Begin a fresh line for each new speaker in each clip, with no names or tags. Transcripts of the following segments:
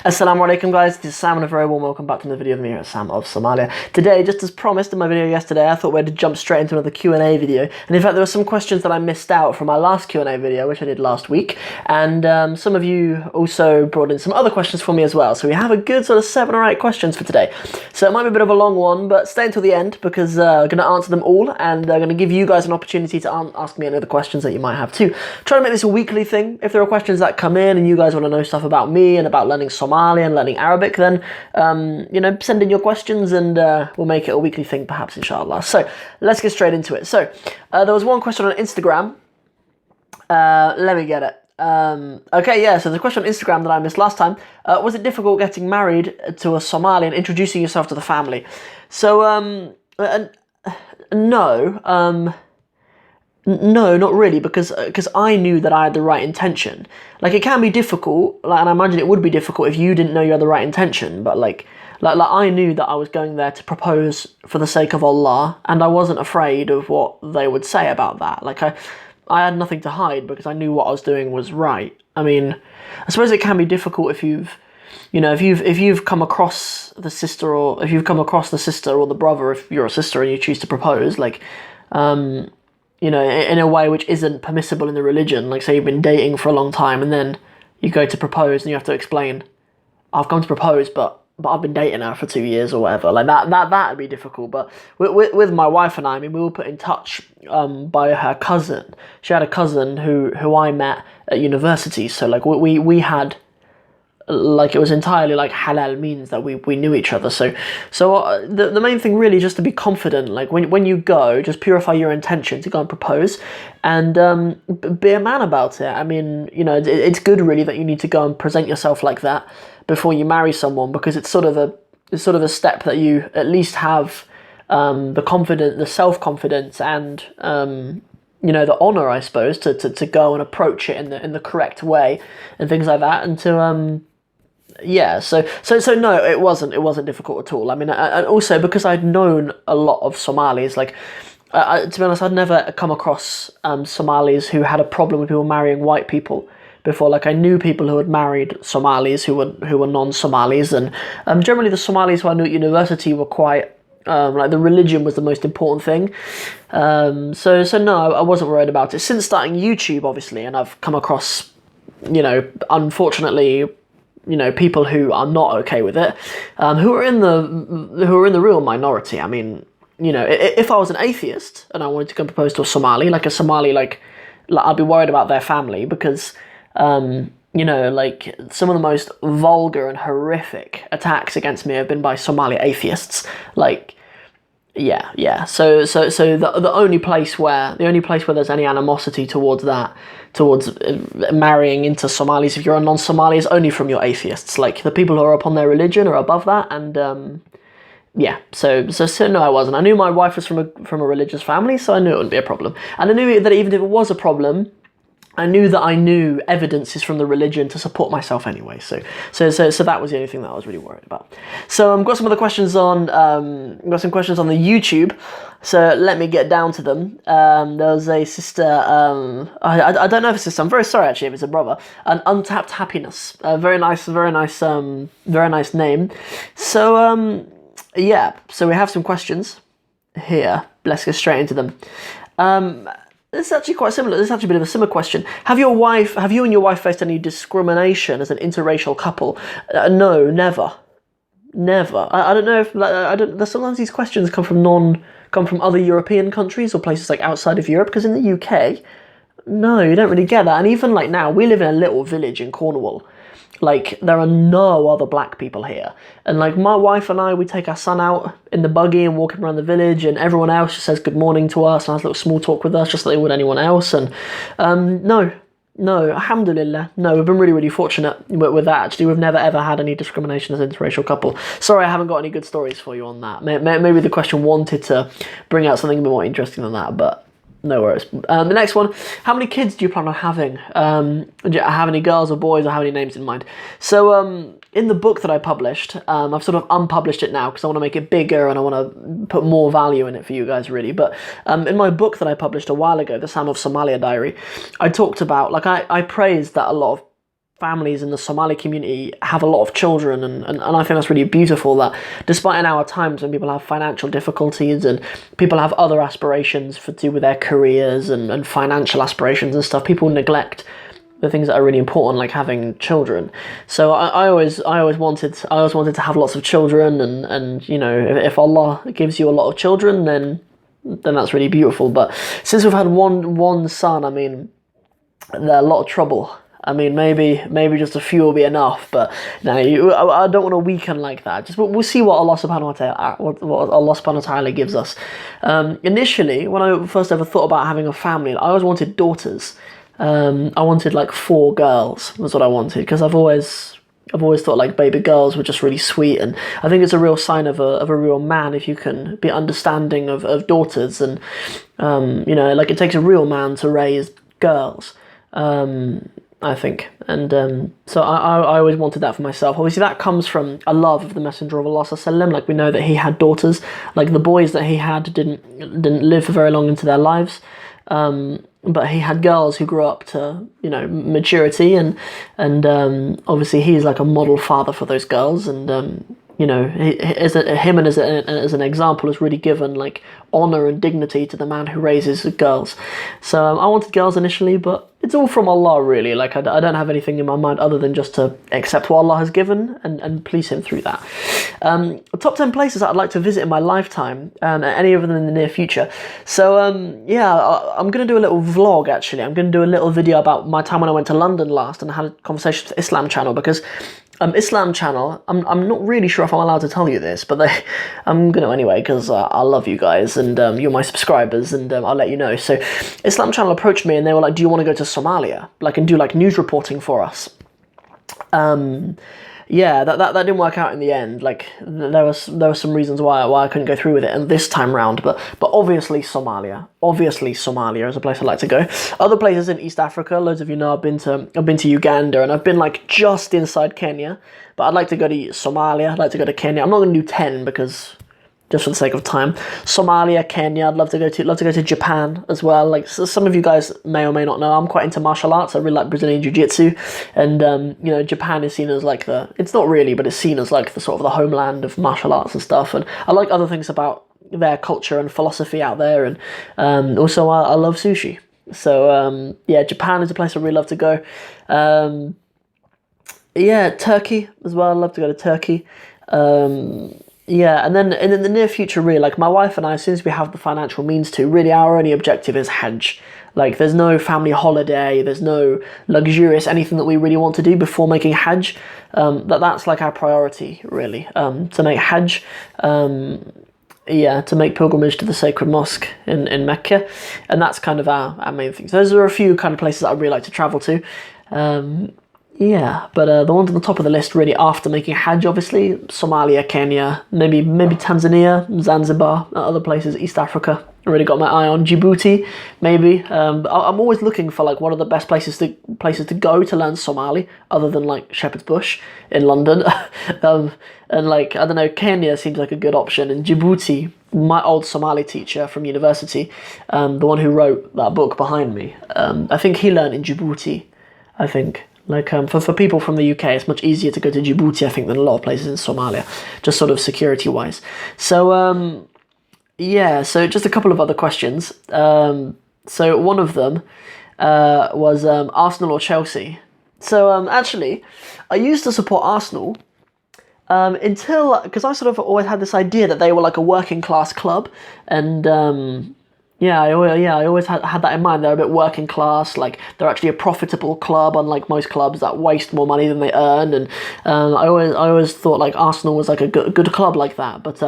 Assalamu alaikum guys, this is Sam and a very warm welcome back to another video of me here at Sam of Somalia. Today, just as promised in my video yesterday, I thought we'd jump straight into another Q&A video. And in fact, there were some questions that I missed out from my last Q&A video, which I did last week. And some of you also brought in some other questions for me as well. So we have a good sort of 7 or 8 questions for today. So it might be a bit of a long one, but stay until the end because I'm going to answer them all. And I'm going to give you guys an opportunity to ask me any other questions that you might have too. Try to make this a weekly thing. If there are questions that come in and you guys want to know stuff about me and about learning Somali and learning Arabic, then send in your questions and we'll make it a weekly thing perhaps, inshallah. So let's get straight into it. So there was one question on Instagram. Let me get it. Okay, yeah, so the question on Instagram that I missed last time, was it difficult getting married to a Somali and introducing yourself to the family? So no, not really, because I knew that I had the right intention. Like, it can be difficult, and I imagine it would be difficult if you didn't know you had the right intention, but like I knew that I was going there to propose for the sake of Allah, and I wasn't afraid of what they would say about that. Like, I had nothing to hide because I knew what I was doing was right. I mean, I suppose it can be difficult if you've come across the sister, or if you've come across the sister or the brother, if you're a sister and you choose to propose, like, in a way which isn't permissible in the religion. Like, say you've been dating for a long time and then you go to propose and you have to explain, I've come to propose, but I've been dating her for 2 years or whatever. Like, that'd be difficult. But with my wife and I mean, we were put in touch by her cousin. She had a cousin who I met at university. So, like, we had, like, it was entirely like halal means that we knew each other. So the main thing really is just to be confident. Like, when you go, just purify your intention to go and propose, and be a man about it. I mean, it's good really that you need to go and present yourself like that before you marry someone, because it's sort of a step that you at least have the self-confidence and the honor, I suppose, to go and approach it in the correct way and things like that, and to yeah, so no, it wasn't difficult at all. I mean, and also because I'd known a lot of Somalis, like, to be honest, I'd never come across Somalis who had a problem with people marrying white people before. Like, I knew people who had married Somalis who were non-Somalis, and generally the Somalis who I knew at university were quite like, the religion was the most important thing. So no, I wasn't worried about it. Since starting YouTube, obviously, and I've come across, unfortunately, people who are not okay with it, who are in the real minority. I mean, if I was an atheist and I wanted to go propose to a Somali, like I'd be worried about their family, because like, some of the most vulgar and horrific attacks against me have been by Somali atheists. Like, yeah. So the only place where there's any animosity towards marrying into Somalis, if you're a non-Somali, is only from your atheists. Like, the people who are up on their religion are above that, and yeah. So no, I wasn't. I knew my wife was from a religious family, so I knew it wouldn't be a problem. And I knew that even if it was a problem, I knew that I knew evidences from the religion to support myself anyway. So that was the only thing that I was really worried about. So I've got some other questions on the YouTube. So let me get down to them. There was a sister. I don't know if it's a sister. I'm very sorry actually if it's a brother. An Untapped Happiness. Very nice name. So yeah. So we have some questions here. Let's get straight into them. This is actually quite similar. This is actually a bit of a similar question. Have you and your wife faced any discrimination as an interracial couple? No, never. I don't know if sometimes these questions come from other European countries or places like outside of Europe, because in the UK, no, you don't really get that. And even like now, we live in a little village in Cornwall. Like, there are no other black people here. And like, my wife and I, we take our son out in the buggy and walk him around the village, and everyone else just says good morning to us and has a little small talk with us just like they would anyone else. And no, alhamdulillah, no, we've been really, really fortunate with that. Actually, we've never ever had any discrimination as an interracial couple. Sorry, I haven't got any good stories for you on that. Maybe the question wanted to bring out something a bit more interesting than that, but no worries. The next one, how many kids do you plan on having? Do you have any girls or boys, or have any names in mind? So in the book that I published, I've sort of unpublished it now because I want to make it bigger and I want to put more value in it for you guys, really. But in my book that I published a while ago, the Sam of Somalia diary, I talked about, like, I praised that a lot of families in the Somali community have a lot of children, and I think that's really beautiful that despite in our times when people have financial difficulties and people have other aspirations to do with their careers and financial aspirations and stuff, people neglect the things that are really important, like having children. So I always wanted to have lots of children, and you know, if Allah gives you a lot of children, then that's really beautiful. But since we've had one son, I mean, they're a lot of trouble. I mean, maybe just a few will be enough, but no, I don't want to weaken like that. Just we'll see what Allah Subhanahu wa Taala, what Allah Subhanahu wa Taala gives us. Initially, when I first ever thought about having a family, I always wanted daughters. I wanted like 4 girls. Was what I wanted, because I've always thought like baby girls were just really sweet, and I think it's a real sign of a real man if you can be understanding of daughters, and you know, like it takes a real man to raise girls. I think, and so I always wanted that for myself. Obviously, that comes from a love of the Messenger of Allah ﷺ. Like we know that he had daughters. Like the boys that he had didn't live for very long into their lives, but he had girls who grew up to, you know, maturity, and obviously he's like a model father for those girls, and you know, as an example has really given like honor and dignity to the man who raises girls. So I wanted girls initially, but it's all from Allah really. Like I don't have anything in my mind other than just to accept what Allah has given and please him through that. Top 10 places that I'd like to visit in my lifetime, any of them in the near future. So yeah, I'm going to do a little vlog actually. I'm going to do a little video about my time when I went to London last and had a conversation with Islam Channel, because Islam Channel, I'm not really sure if I'm allowed to tell you this, but I'm going to anyway, because I love you guys, and you're my subscribers, and I'll let you know. So Islam Channel approached me and they were like, do you want to go to Somalia, like, and do like news reporting for us? Yeah, that didn't work out in the end. Like there were some reasons why I couldn't go through with it, and this time round. But obviously Somalia is a place I'd like to go. Other places in East Africa, loads of you know I've been to Uganda, and I've been like just inside Kenya. But I'd like to go to Somalia. I'd like to go to Kenya. I'm not going to do 10 because just for the sake of time. Somalia, Kenya, I'd love to go to Japan as well. Like so some of you guys may or may not know, I'm quite into martial arts. I really like Brazilian Jiu-Jitsu, and you know, Japan is seen as like it's not really, but it's seen as like the sort of the homeland of martial arts and stuff. And I like other things about their culture and philosophy out there, and also I love sushi. So yeah, Japan is a place I really love to go. Yeah, Turkey as well. I'd love to go to Turkey. Yeah, and then in the near future, really, like my wife and I, as soon as we have the financial means to, really our only objective is Hajj. Like there's no family holiday, there's no luxurious anything that we really want to do before making Hajj. That's like our priority, really, to make Hajj. Yeah, to make pilgrimage to the sacred mosque in Mecca, and that's kind of our main thing. So those are a few kind of places that I'd really like to travel to. Yeah, but the ones on the top of the list really after making Hajj, obviously, Somalia, Kenya, maybe Tanzania, Zanzibar, other places, East Africa. I really got my eye on Djibouti, maybe. I'm always looking for like what are the best places to go to learn Somali, other than like Shepherd's Bush in London. And like, I don't know, Kenya seems like a good option. And Djibouti, my old Somali teacher from university, the one who wrote that book behind me, I think he learned in Djibouti, I think. Like for people from the UK, it's much easier to go to Djibouti, I think, than a lot of places in Somalia, just sort of security-wise. So, yeah, so just a couple of other questions. So one of them was Arsenal or Chelsea. So actually, I used to support Arsenal until, because I sort of always had this idea that they were like a working class club, and yeah, I always had that in mind. They're a bit working class, like they're actually a profitable club, unlike most clubs that waste more money than they earn. And I always thought like Arsenal was like a good club like that. But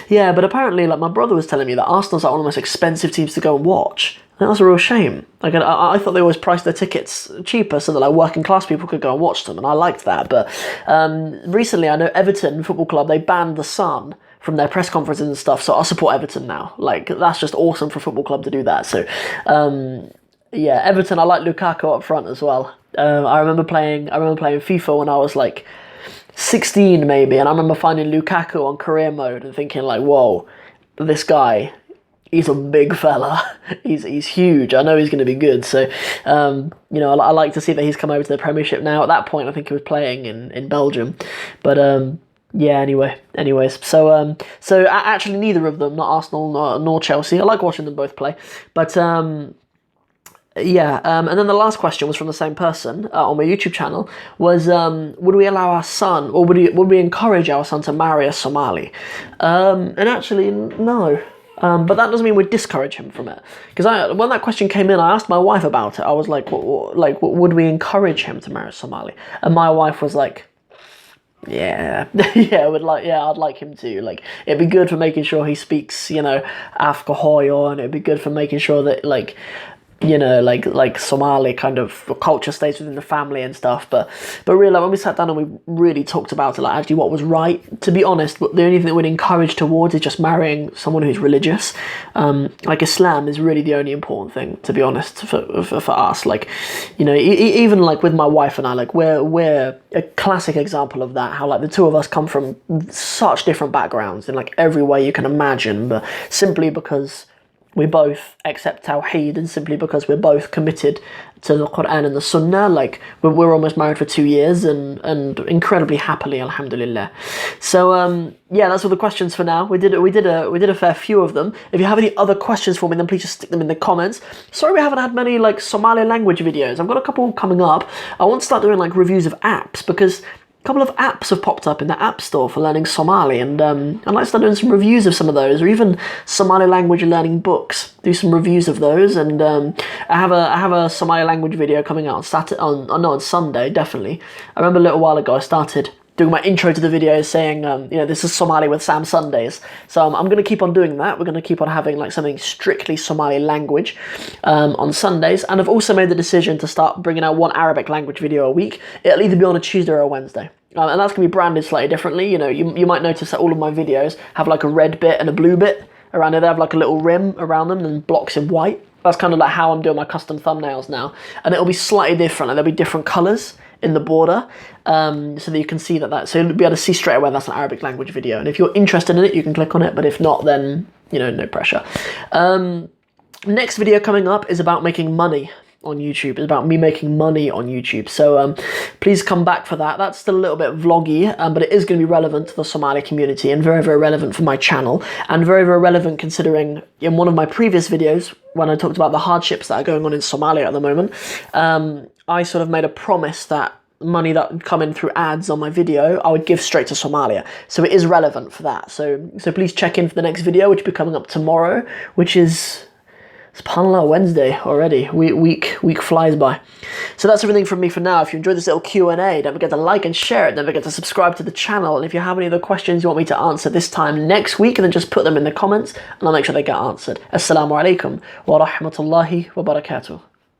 yeah, but apparently, like my brother was telling me that Arsenal's like one of the most expensive teams to go and watch. I think that's a real shame. Like I thought they always priced their tickets cheaper so that like working class people could go and watch them, and I liked that. But recently, I know Everton Football Club, they banned the Sun from their press conferences and stuff, so I'll support Everton now. Like that's just awesome for a football club to do that. So yeah, Everton, I like Lukaku up front as well. I remember playing FIFA when I was like 16 maybe, and I remember finding Lukaku on career mode and thinking like, whoa, this guy he's a big fella. He's huge. I know he's going to be good. So, you know, I like to see that he's come over to the Premiership now. At that point, I think he was playing in Belgium, but yeah. Anyways, so actually, neither of them, not Arsenal nor Chelsea. I like watching them both play, but yeah. And then the last question was from the same person on my YouTube channel. Was would we allow our son, or would we encourage our son to marry a Somali? And actually, no. But that doesn't mean we'd discourage him from it. Because when that question came in, I asked my wife about it. I was like, would we encourage him to marry Somali? And my wife was like, yeah, I'd like him to. Like, it'd be good for making sure he speaks, you know, Afghan Hoyo, and it'd be good for making sure that, like, you know, like Somali kind of culture stays within the family and stuff. But really, like, when we sat down and we really talked about it, like, actually what was right, to be honest, the only thing that we'd encourage towards is just marrying someone who's religious. Like, Islam is really the only important thing, to be honest, for us. Like, you know, even like with my wife and I, like, we're a classic example of that, how like the two of us come from such different backgrounds in like every way you can imagine, but simply because we both accept Tawheed, and simply because we're both committed to the Quran and the Sunnah. Like, we're almost married for 2 years, and incredibly happily, alhamdulillah. So yeah, that's all the questions for now. We did a fair few of them. If you have any other questions for me, then please just stick them in the comments. Sorry we haven't had many like Somali language videos. I've got a couple coming up. I want to start doing like reviews of apps, because couple of apps have popped up in the App Store for learning Somali, and I'd like to start doing some reviews of some of those, or even Somali language learning books. Do some reviews of those, and I have a Somali language video coming out on Sunday, definitely. I remember a little while ago I started doing my intro to the video saying, you know, this is Somali with Sam Sundays. So I'm going to keep on doing that. We're going to keep on having like something strictly Somali language on Sundays. And I've also made the decision to start bringing out one Arabic language video a week. It'll either be on a Tuesday or a Wednesday. And that's going to be branded slightly differently. You know, you might notice that all of my videos have like a red bit and a blue bit around it. They have like a little rim around them and blocks in white. That's kind of like how I'm doing my custom thumbnails now. And it'll be slightly different. Like, there'll be different colours in the border, so that you can see that, so you'll be able to see straight away that's an Arabic language video. And if you're interested in it, you can click on it, but if not, then, you know, no pressure. Next video coming up is about making money on YouTube. It's about me making money on YouTube, so please come back for that. That's still a little bit vloggy, but it is going to be relevant to the Somali community, and very, very relevant for my channel, and very, very relevant considering in one of my previous videos, when I talked about the hardships that are going on in Somalia at the moment, I sort of made a promise that money that would come in through ads on my video, I would give straight to Somalia. So it is relevant for that. So please check in for the next video, which will be coming up tomorrow, which is, subhanAllah, Wednesday already. Week flies by. So that's everything from me for now. If you enjoyed this little Q&A, don't forget to like and share it. Don't forget to subscribe to the channel. And if you have any other questions you want me to answer this time next week, then just put them in the comments and I'll make sure they get answered. Assalamu alaikum wa rahmatullahi wa barakatuh.